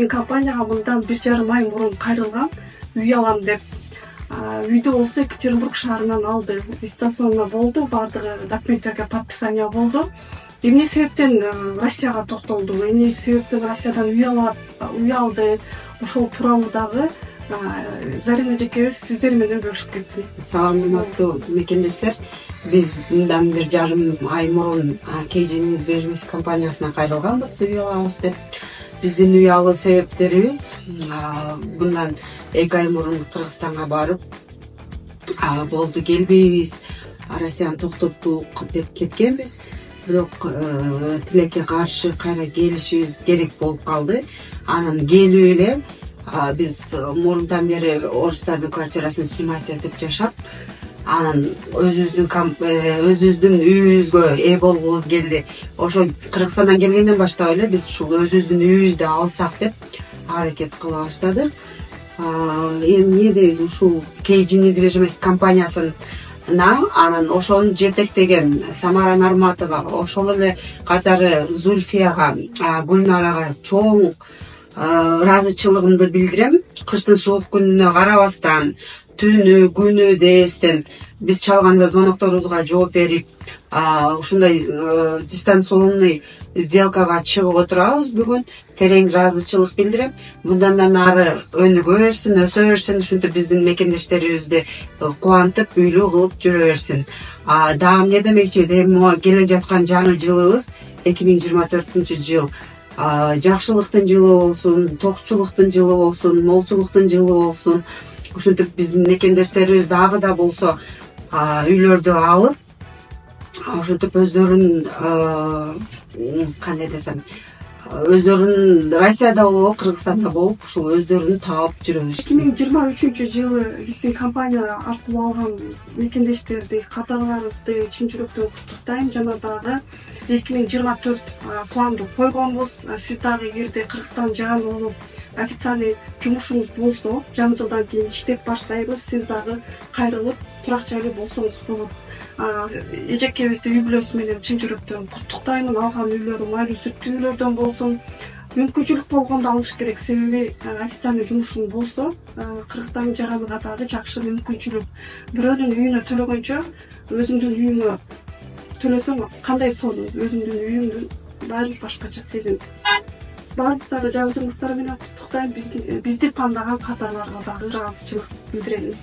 биздин компанияга мындан 1,5 ай мурун кайрылган үй алам деп. Үйдү болсо Екатеринбург шаарынан алды. Дистанционно болду, бардыгы документтерге подписание болду. Эмне себептен Россияга токтолду? Эмне себептен Россиядан үй алды? Ошол тууралуу дагы Зарина эжекебиз сиздер менен бөлүшүп кетсин. Салам, урматтуу мекендештер. Биз мындан 1,5 ай мурун KG недвижимость компаниясына кайрылганбыз үй алабыз деп. Биздин үй алуу себептерибиз мындан 2 ай мурун Кыргызстанга барып болду келбейбиз, Россияны токтоттук деп кеткенбиз. Бирок тилекке каршы кайра келишибиз керек болуп калды. Анан келип эле биз мурунтан бери орустардын квартирасын снимать этип жашап, анан өзүбүздүн үйүбүзгө ээ болгубуз келди. Ошо Кыргызстандан келгенден баштап эле биз ушул өзүбүздүн үйүбүздү алсак деп аракет кыла баштадык. Эми эмне дейбиз, ушул KG недвижимость компаниясына анан ошону жетектеген Самара Нарматова, ошол эле катары Зульфияга, Гүлнарага чоң ыраазычылыгымды билдирем. Кыштын суук күнүнө карабастан, түнү, күнү дээбестен биз чалганда звонокторубузга жооп берип, ушундай дистанционный сделкага чыгып отурабыз. Бүгүн терең ыраазычылык билдирем. Мындан да нары өнүгө берсин, өсө берсин, ушинтип биздин мекендештерибизди кубантып, үйлүү кылып жүрө берсин. Дагы эмне демекчибиз, эми келе жаткан жаңы жылыбыз 2024 жыл жакшылыктын жылы болсун, токчулуктун жылы болсун, молчулуктун жылы болсун. Ушинтип биздин мекендештерибиз дагы да болсо үйлөрдү алып, ушинтип өздөрүн кандай десем, өздөрүн Россияда болобу, Кыргызстанда болуп, ушул өздөрүн таап жүрө берсин. 2023 жылы биздин компания аркылуу алган мекендештерди, катарларыбызды чын жүрөктөн куттуктайм. Жана дагы 2024 планды койгонбуз. Сиз дагы эгерде Кыргызстан жаран болуп официальный жумушуңуз болсо, жаңы жылдан кийин иштеп баштайбыз. Сиз дагы кайрылып турак жайлуу болсоңуз болот. Эжекебизди үй бүлөсү менен чын жүрөктөн куттуктаймын. Алган үйлөрү майлуу сүттүү үйлөрдөн болсун. Мүмкүнчүлүк болгондо алыш керек, себеби официальный жумушуң болсо, Кыргызстандын жараныга дагы жакшы мүмкүнчүлүк. Бирөөнүн үйүнө төлөгөнчө өзүңдүн үйүңө төлөсөң кандай сонун, өзүңдүн үйүңдүн баары башкача сезим. Баарыңыздарды жаңы жылыңыздар менен куттуктайм. Бизди тандаган катарларга дагы ыраазычылык билдирем.